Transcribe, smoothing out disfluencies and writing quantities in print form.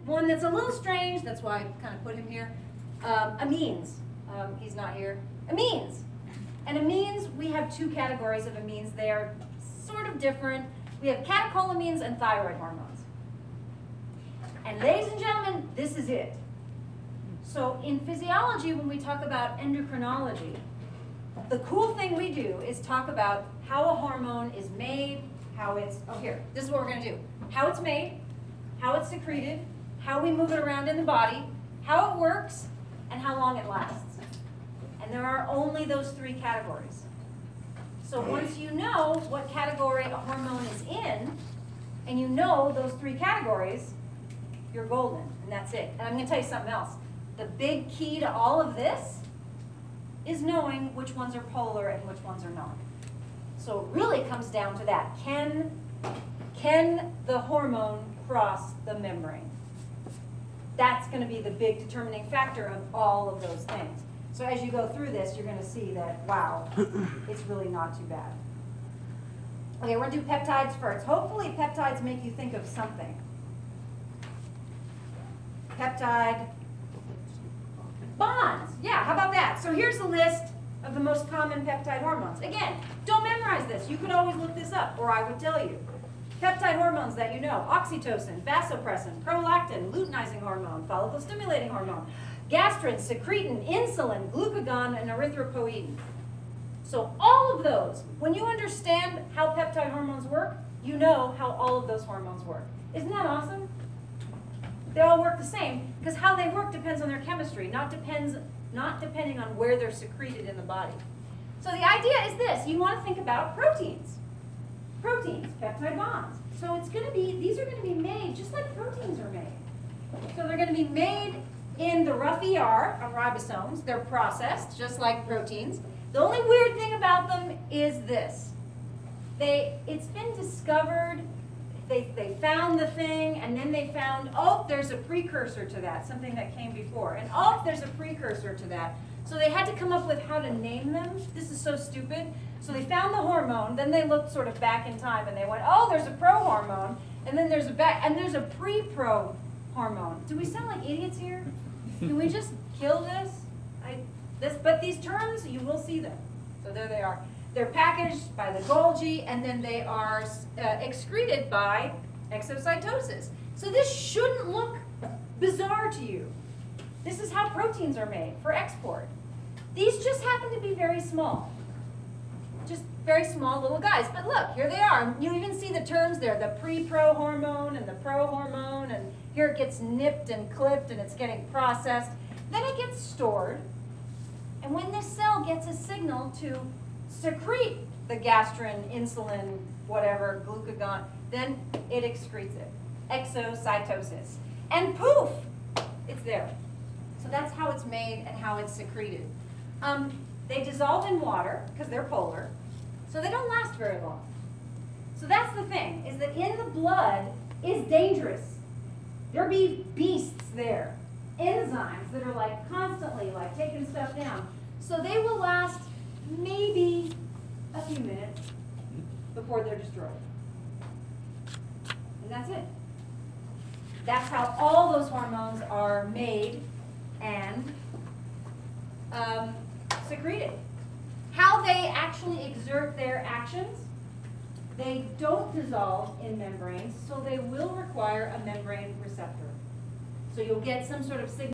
One that's a little strange, that's why I kind of put him here, amines. He's not here. Amines. And amines, we have two categories of amines. They are sort of different. We have catecholamines and thyroid hormones. And ladies and gentlemen, this is it. So in physiology, when we talk about endocrinology, the cool thing we do is talk about how a hormone is made, how it's, oh here, this is what we're going to do. How it's made, how it's secreted, how we move it around in the body, how it works, and how long it lasts. And there are only those three categories. So once you know what category a hormone is in, and you know those three categories, you're golden, and that's it. And I'm going to tell you something else. The big key to all of this is knowing which ones are polar and which ones are not. So it really comes down to that. Can the hormone cross the membrane? That's going to be the big determining factor of all of those things. So as you go through this, you're going to see that, wow, it's really not too bad. Okay, we're going to do peptides first. Hopefully peptides make you think of something. Peptide bonds. Yeah, how about that? So here's a list of the most common peptide hormones. Again, don't memorize this. You could always look this up, or I would tell you. Peptide hormones that you know: oxytocin, vasopressin, prolactin, luteinizing hormone, follicle-stimulating hormone, gastrin, secretin, insulin, glucagon, and erythropoietin. So all of those, when you understand how peptide hormones work, you know how all of those hormones work. Isn't that awesome? They all work the same, because how they work depends on their chemistry, not depending on where they're secreted in the body. So the idea is this: you want to think about proteins. Proteins, peptide bonds. So it's going to be, these are going to be made just like proteins are made. So they're going to be made in the rough ER of ribosomes. They're processed just like proteins. The only weird thing about them is this. It's been discovered, they found the thing, and then they found, oh, there's a precursor to that, something that came before. And oh, there's a precursor to that. So they had to come up with how to name them. This is so stupid. So they found the hormone, then they looked sort of back in time and they went, oh, there's a pro-hormone, and then there's a pre-pro hormone. Do we sound like idiots here? Can we just kill this? But these terms, you will see them. So there they are. They're packaged by the Golgi, and then they are excreted by exocytosis. So this shouldn't look bizarre to you. This is how proteins are made for export. These just happen to be very small. Just very small little guys. But look, here they are. You even see the terms there, the pre-pro hormone and the pro hormone, and here it gets nipped and clipped and it's getting processed. Then it gets stored. And when this cell gets a signal to secrete the gastrin, insulin, whatever, glucagon, then it excretes it. Exocytosis. And poof, it's there. So that's how it's made and how it's secreted. They dissolve in water because they're polar, so they don't last very long. So that's the thing, is that in the blood is dangerous. There be beasts there, enzymes that are like constantly like taking stuff down. So they will last maybe a few minutes before they're destroyed. And that's it. That's how all those hormones are made and secreted. How they actually exert their actions: they don't dissolve in membranes, so they will require a membrane receptor. So you'll get some sort of signal